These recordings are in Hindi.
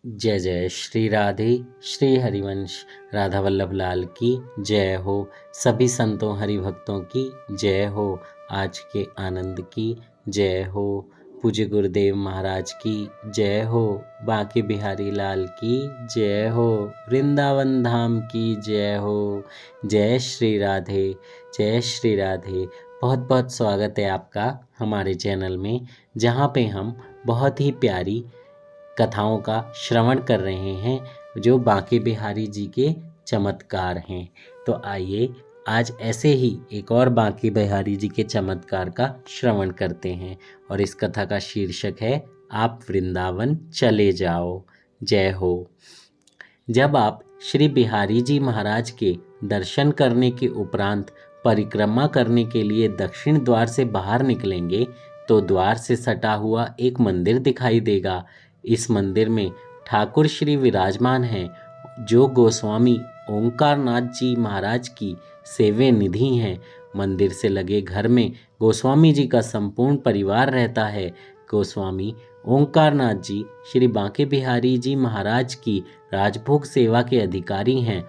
जय जय श्री राधे। श्री हरिवंश राधा वल्लभ लाल की जय हो। सभी संतों हरिभक्तों की जय हो। आज के आनंद की जय हो। पूज्य गुरुदेव महाराज की जय हो। बांके बिहारी लाल की जय हो। वृंदावन धाम की जय हो। जय श्री राधे। जय श्री राधे। बहुत बहुत स्वागत है आपका हमारे चैनल में, जहाँ पे हम बहुत ही प्यारी कथाओं का श्रवण कर रहे हैं जो बांके बिहारी जी के चमत्कार हैं। तो आइए आज ऐसे ही एक और बांके बिहारी जी के चमत्कार का श्रवण करते हैं, और इस कथा का शीर्षक है आप वृंदावन चले जाओ। जय हो। जब आप श्री बिहारी जी महाराज के दर्शन करने के उपरांत परिक्रमा करने के लिए दक्षिण द्वार से बाहर निकलेंगे तो द्वार से सटा हुआ एक मंदिर दिखाई देगा। इस मंदिर में ठाकुर श्री विराजमान हैं, जो गोस्वामी ओंकारनाथ जी महाराज की सेवे निधि हैं। मंदिर से लगे घर में गोस्वामी जी का संपूर्ण परिवार रहता है। गोस्वामी ओंकारनाथ जी श्री बांके बिहारी जी महाराज की राजभोग सेवा के अधिकारी हैं।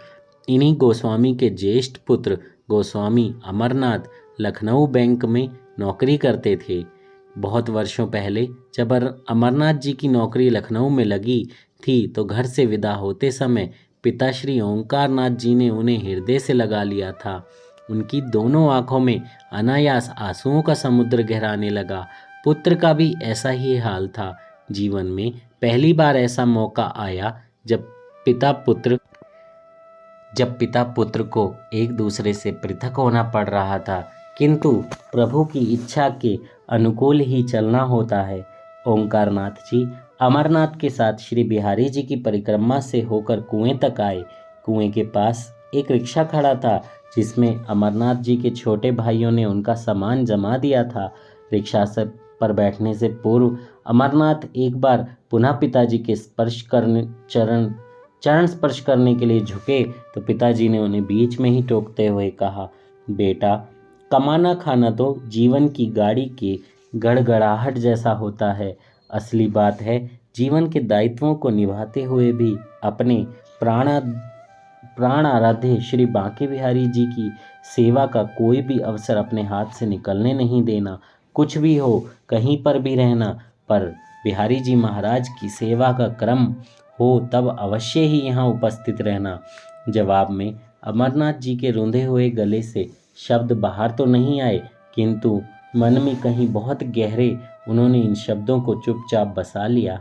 इन्हीं गोस्वामी के ज्येष्ठ पुत्र गोस्वामी अमरनाथ लखनऊ बैंक में नौकरी करते थे। बहुत वर्षों पहले जब अमरनाथ जी की नौकरी लखनऊ में लगी थी तो घर से विदा होते समय पिता श्री ओंकारनाथ जी ने उन्हें हृदय से लगा लिया था। उनकी दोनों आंखों में अनायास आंसुओं का समुद्र गहराने लगा। पुत्र का भी ऐसा ही हाल था। जीवन में पहली बार ऐसा मौका आया जब पिता पुत्र को एक दूसरे से पृथक होना पड़ रहा था, किंतु प्रभु की इच्छा के अनुकूल ही चलना होता है। ओंकारनाथ जी अमरनाथ के साथ श्री बिहारी जी की परिक्रमा से होकर कुएं तक आए। कुएं के पास एक रिक्शा खड़ा था, जिसमें अमरनाथ जी के छोटे भाइयों ने उनका सामान जमा दिया था। रिक्शा से पर बैठने से पूर्व अमरनाथ एक बार पुनः पिताजी के चरण स्पर्श करने के लिए झुके तो पिताजी ने उन्हें बीच में ही टोकते हुए कहा, बेटा, कमाना खाना तो जीवन की गाड़ी की गड़गड़ाहट जैसा होता है। असली बात है जीवन के दायित्वों को निभाते हुए भी अपने प्राण आराध्य श्री बांके बिहारी जी की सेवा का कोई भी अवसर अपने हाथ से निकलने नहीं देना। कुछ भी हो, कहीं पर भी रहना, पर बिहारी जी महाराज की सेवा का क्रम हो तब अवश्य ही यहाँ उपस्थित रहना। जवाब में अमरनाथ जी के रूंधे हुए गले से शब्द बाहर तो नहीं आए, किंतु मन में कहीं बहुत गहरे उन्होंने इन शब्दों को चुपचाप बसा लिया।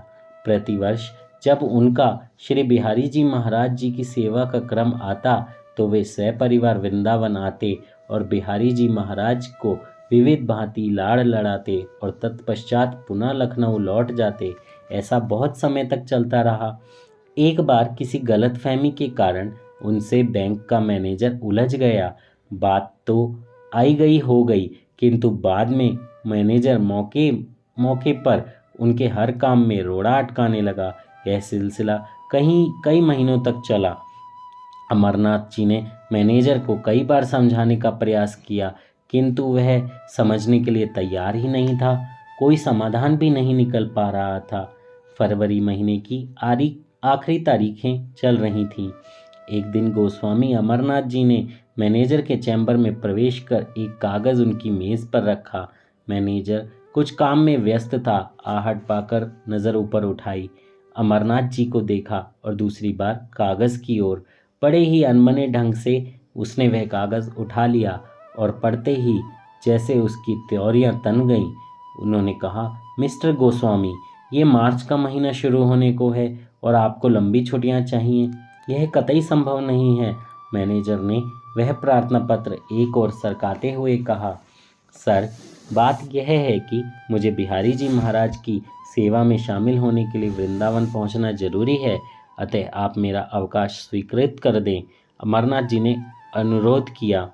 प्रतिवर्ष जब उनका श्री बिहारी जी महाराज जी की सेवा का क्रम आता तो वे सपरिवार वृंदावन आते और बिहारी जी महाराज को विविध भांति लाड़ लड़ाते और तत्पश्चात पुनः लखनऊ लौट जाते। ऐसा बहुत समय तक चलता रहा। एक बार किसी गलतफहमी के कारण उनसे बैंक का मैनेजर उलझ गया। बात तो आई गई हो गई, किंतु बाद में मैनेजर मौके पर उनके हर काम में रोड़ा अटकाने लगा। यह सिलसिला कई महीनों तक चला। अमरनाथ जी ने मैनेजर को कई बार समझाने का प्रयास किया, किंतु वह समझने के लिए तैयार ही नहीं था। कोई समाधान भी नहीं निकल पा रहा था। फरवरी महीने की आखिरी तारीखें चल रही थीं। एक दिन गोस्वामी अमरनाथ जी ने मैनेजर के चैम्बर में प्रवेश कर एक कागज़ उनकी मेज़ पर रखा। मैनेजर कुछ काम में व्यस्त था। आहट पाकर नज़र ऊपर उठाई, अमरनाथ जी को देखा और दूसरी बार कागज़ की ओर। बड़े ही अनमने ढंग से उसने वह कागज़ उठा लिया और पढ़ते ही जैसे उसकी त्योरियां तन गईं। उन्होंने कहा, मिस्टर गोस्वामी, ये मार्च का महीना शुरू होने को है और आपको लंबी छुट्टियां चाहिए। यह कतई संभव नहीं है। मैनेजर ने वह प्रार्थना पत्र एक ओर सरकाते हुए कहा, सर, बात यह है कि मुझे बिहारी जी महाराज की सेवा में शामिल होने के लिए वृंदावन पहुंचना जरूरी है, अतः आप मेरा अवकाश स्वीकृत कर दें। अमरनाथ जी ने अनुरोध किया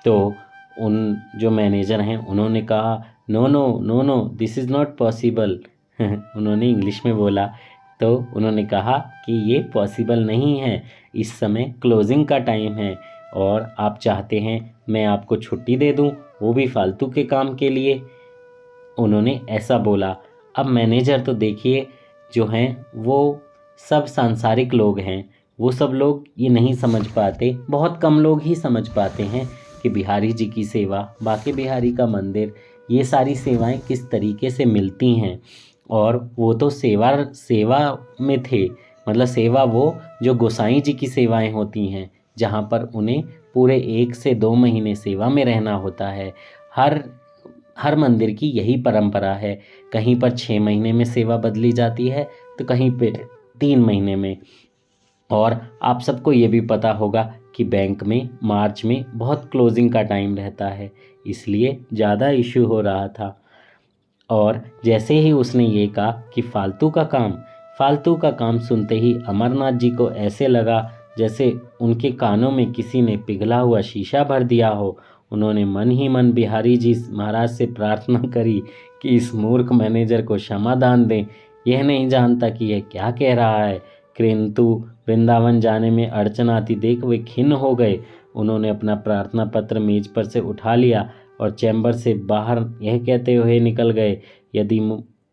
तो उन जो मैनेजर हैं उन्होंने कहा, no no no no, this is not possible. उन्होंने इंग्लिश में बोला तो उन्होंने कहा कि ये पॉसिबल नहीं है, इस समय क्लोजिंग का टाइम है और आप चाहते हैं मैं आपको छुट्टी दे दूं, वो भी फालतू के काम के लिए। उन्होंने ऐसा बोला। अब मैनेजर तो देखिए जो हैं वो सब सांसारिक लोग हैं, वो सब लोग ये नहीं समझ पाते, बहुत कम लोग ही समझ पाते हैं कि बिहारी जी की सेवा, बांके बिहारी का मंदिर, ये सारी सेवाएं किस तरीके से मिलती हैं। और वो तो सेवा सेवा में थे, मतलब सेवा वो जो गोसाई जी की सेवाएं होती हैं, जहाँ पर उन्हें पूरे 1 से 2 महीने सेवा में रहना होता है। हर हर मंदिर की यही परंपरा है, कहीं पर 6 महीने में सेवा बदली जाती है तो कहीं पे 3 महीने में। और आप सबको ये भी पता होगा कि बैंक में मार्च में बहुत क्लोजिंग का टाइम रहता है, इसलिए ज़्यादा इशू हो रहा था। और जैसे ही उसने ये कहा कि फालतू का काम सुनते ही अमरनाथ जी को ऐसे लगा जैसे उनके कानों में किसी ने पिघला हुआ शीशा भर दिया हो। उन्होंने मन ही मन बिहारी जी महाराज से प्रार्थना करी कि इस मूर्ख मैनेजर को क्षमा दान दें, यह नहीं जानता कि यह क्या कह रहा है। किंतु वृंदावन जाने में अड़चन आती देख वे खिन्न हो गए। उन्होंने अपना प्रार्थना पत्र मेज पर से उठा लिया और चैम्बर से बाहर यह कहते हुए निकल गए, यदि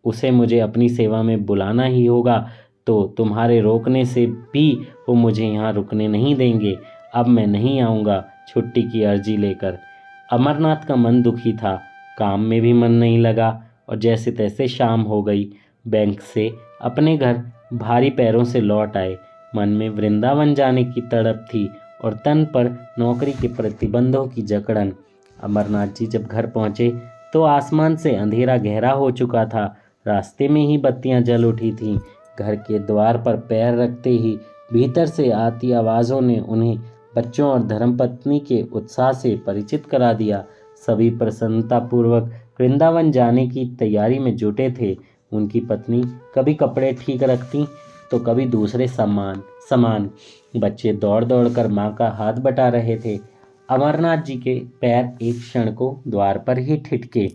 उसे मुझे अपनी सेवा में बुलाना ही होगा तो तुम्हारे रोकने से भी वो मुझे यहाँ रुकने नहीं देंगे। अब मैं नहीं आऊँगा छुट्टी की अर्जी लेकर। अमरनाथ का मन दुखी था, काम में भी मन नहीं लगा और जैसे तैसे शाम हो गई। बैंक से अपने घर भारी पैरों से लौट आए। मन में वृंदावन जाने की तड़प थी और तन पर नौकरी के प्रतिबंधों की जकड़न। अमरनाथ जी जब घर पहुँचे तो आसमान से अंधेरा गहरा हो चुका था। रास्ते में ही बत्तियां जल उठी थीं। घर के द्वार पर पैर रखते ही भीतर से आती आवाज़ों ने उन्हें बच्चों और धर्मपत्नी के उत्साह से परिचित करा दिया। सभी प्रसन्नतापूर्वक वृंदावन जाने की तैयारी में जुटे थे। उनकी पत्नी कभी कपड़े ठीक रखती तो कभी दूसरे सामान। बच्चे दौड़ दौड़ कर माँ का हाथ बटा रहे थे। अमरनाथ जी के पैर एक क्षण को द्वार पर ही ठिठके।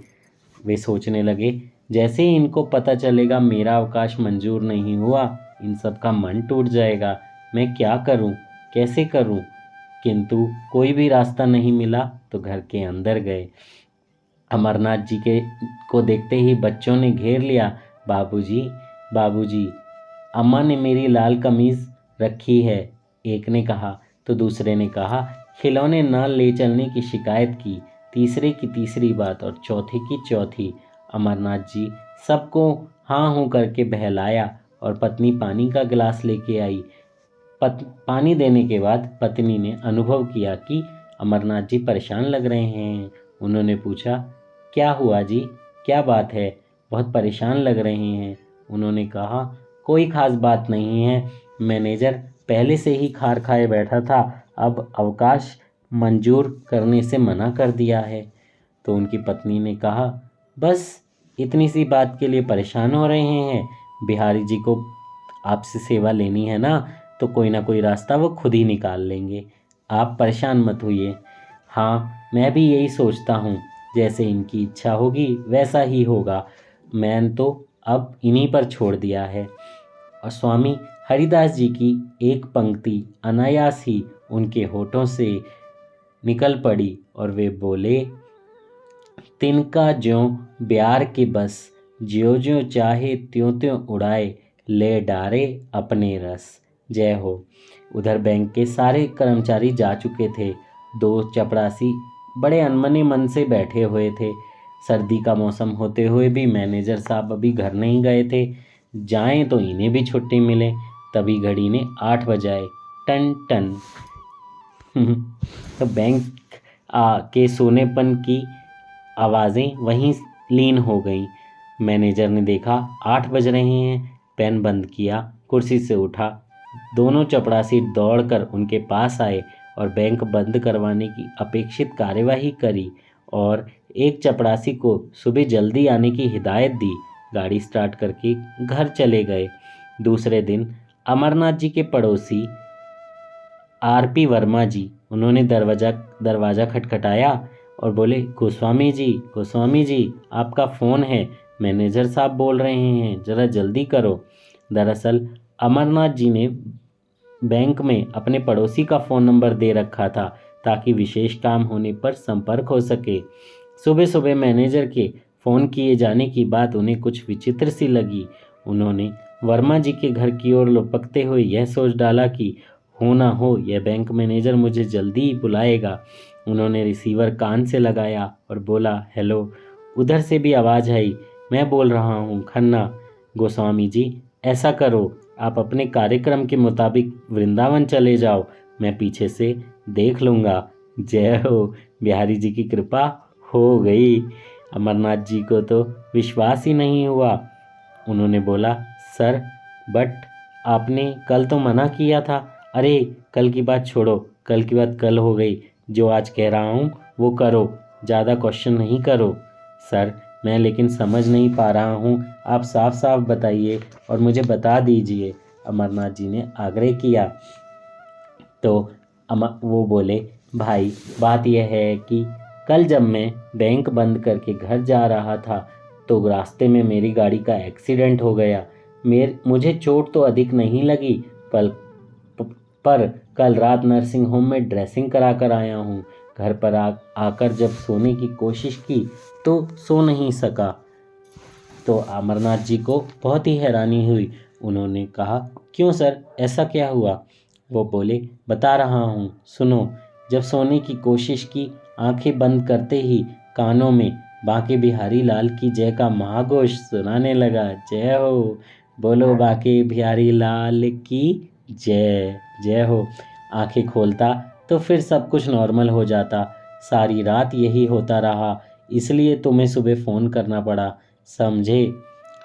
वे सोचने लगे, जैसे ही इनको पता चलेगा मेरा अवकाश मंजूर नहीं हुआ, इन सब का मन टूट जाएगा। मैं क्या करूं, कैसे करूं? किंतु कोई भी रास्ता नहीं मिला तो घर के अंदर गए। अमरनाथ जी को देखते ही बच्चों ने घेर लिया। बाबूजी, बाबूजी, अम्मा ने मेरी लाल कमीज रखी है, एक ने कहा तो दूसरे ने कहा। खिलौने न ले चलने की शिकायत की, तीसरे की तीसरी बात और चौथे की चौथी। अमरनाथ जी सबको हाँ हूँ करके बहलाया और पत्नी पानी का गिलास लेके आई। पानी देने के बाद पत्नी ने अनुभव किया कि अमरनाथ जी परेशान लग रहे हैं। उन्होंने पूछा, क्या हुआ जी, क्या बात है, बहुत परेशान लग रहे हैं। उन्होंने कहा, कोई खास बात नहीं है, मैनेजर पहले से ही खार खाए बैठा था, अब अवकाश मंजूर करने से मना कर दिया है। तो उनकी पत्नी ने कहा, बस इतनी सी बात के लिए परेशान हो रहे हैं? बिहारी जी को आपसे सेवा लेनी है ना, तो कोई ना कोई रास्ता वो खुद ही निकाल लेंगे, आप परेशान मत होइए। हाँ, मैं भी यही सोचता हूँ, जैसे इनकी इच्छा होगी वैसा ही होगा। मैंने तो अब इन्हीं पर छोड़ दिया है। और स्वामी हरिदास जी की एक पंक्ति अनायास ही उनके होठों से निकल पड़ी और वे बोले, तिनका ज्यों ब्यार के बस, ज्यों ज्यों चाहे त्यों त्यों उड़ाए, ले डारे अपने रस। जय हो। उधर बैंक के सारे कर्मचारी जा चुके थे। 2 चपरासी बड़े अनमने मन से बैठे हुए थे। सर्दी का मौसम होते हुए भी मैनेजर साहब अभी घर नहीं गए थे। जाएं तो इन्हें भी छुट्टी मिले। तभी घड़ी ने 8 बजाए। Ton ton. तो बैंक के सोनेपन की आवाज़ें वहीं लीन हो गईं। मैनेजर ने देखा 8 बज रहे हैं, पेन बंद किया, कुर्सी से उठा। दोनों चपरासी दौड़कर उनके पास आए और बैंक बंद करवाने की अपेक्षित कार्यवाही करी और एक चपरासी को सुबह जल्दी आने की हिदायत दी। गाड़ी स्टार्ट करके घर चले गए। दूसरे दिन अमरनाथ जी के पड़ोसी आरपी वर्मा जी, उन्होंने दरवाज़ा खटखटाया और बोले, गोस्वामी जी, आपका फ़ोन है, मैनेजर साहब बोल रहे हैं, ज़रा जल्दी करो। दरअसल अमरनाथ जी ने बैंक में अपने पड़ोसी का फ़ोन नंबर दे रखा था ताकि विशेष काम होने पर संपर्क हो सके। सुबह सुबह मैनेजर के फ़ोन किए जाने की बात उन्हें कुछ विचित्र सी लगी। उन्होंने वर्मा जी के घर की ओर लुपकते हुए यह सोच डाला कि हो ना हो यह बैंक मैनेजर मुझे जल्दी ही बुलाएगा। उन्होंने रिसीवर कान से लगाया और बोला, हेलो। उधर से भी आवाज़ आई, मैं बोल रहा हूँ खन्ना। गोस्वामी जी, ऐसा करो, आप अपने कार्यक्रम के मुताबिक वृंदावन चले जाओ, मैं पीछे से देख लूँगा। जय हो, बिहारी जी की कृपा हो गई। अमरनाथ जी को तो विश्वास ही नहीं हुआ। उन्होंने बोला, सर, बट आपने कल तो मना किया था। अरे कल की बात छोड़ो, कल की बात कल हो गई। जो आज कह रहा हूँ वो करो, ज़्यादा क्वेश्चन नहीं करो। सर, मैं लेकिन समझ नहीं पा रहा हूँ, आप साफ साफ बताइए और मुझे बता दीजिए, अमरनाथ जी ने आग्रह किया। तो वो बोले, भाई बात यह है कि कल जब मैं बैंक बंद करके घर जा रहा था तो रास्ते में मेरी गाड़ी का एक्सीडेंट हो गया। मुझे चोट तो अधिक नहीं लगी, पर कल रात नर्सिंग होम में ड्रेसिंग करा कर आया हूँ। घर पर आकर जब सोने की कोशिश की तो सो नहीं सका। तो अमरनाथ जी को बहुत ही हैरानी हुई। उन्होंने कहा, क्यों सर, ऐसा क्या हुआ? वो बोले, बता रहा हूँ, सुनो। जब सोने की कोशिश की, आंखें बंद करते ही कानों में बांके बिहारी लाल की जय का महाघोष सुनाने लगा। जय हो, बोलो बांके बिहारी लाल की जय। जय हो। आंखें खोलता तो फिर सब कुछ नॉर्मल हो जाता। सारी रात यही होता रहा, इसलिए तुम्हें सुबह फ़ोन करना पड़ा, समझे?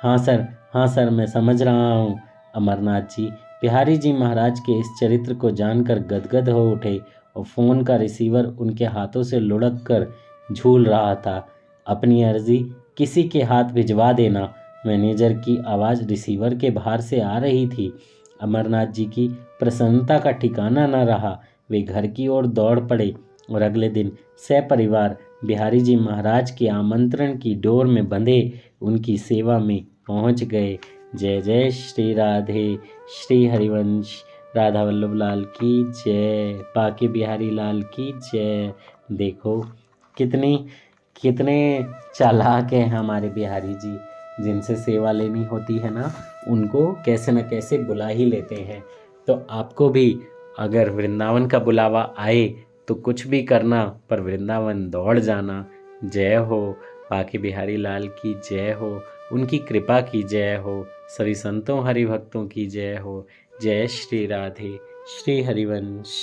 हाँ सर, हाँ सर, मैं समझ रहा हूँ। अमरनाथ जी बिहारी जी महाराज के इस चरित्र को जानकर गदगद हो उठे और फ़ोन का रिसीवर उनके हाथों से लुढ़क कर झूल रहा था। अपनी अर्जी किसी के हाथ भिजवा देना, मैनेजर की आवाज़ रिसीवर के बाहर से आ रही थी। अमरनाथ जी की प्रसन्नता का ठिकाना न रहा। वे घर की ओर दौड़ पड़े और अगले दिन सपरिवार बिहारी जी महाराज के आमंत्रण की डोर में बंधे उनकी सेवा में पहुंच गए। जय जय श्री राधे श्री हरिवंश राधा वल्लभ लाल की जय, बांके बिहारी लाल की जय। देखो कितनी कितने चालाक हैं हमारे बिहारी जी, जिनसे सेवा लेनी होती है ना, उनको कैसे न कैसे बुला ही लेते हैं। तो आपको भी अगर वृंदावन का बुलावा आए तो कुछ भी करना, पर वृंदावन दौड़ जाना। जय हो, बांके बिहारी लाल की जय हो, उनकी कृपा की जय हो, सभी संतों हरि भक्तों की जय हो। जय श्री राधे श्री हरिवंश।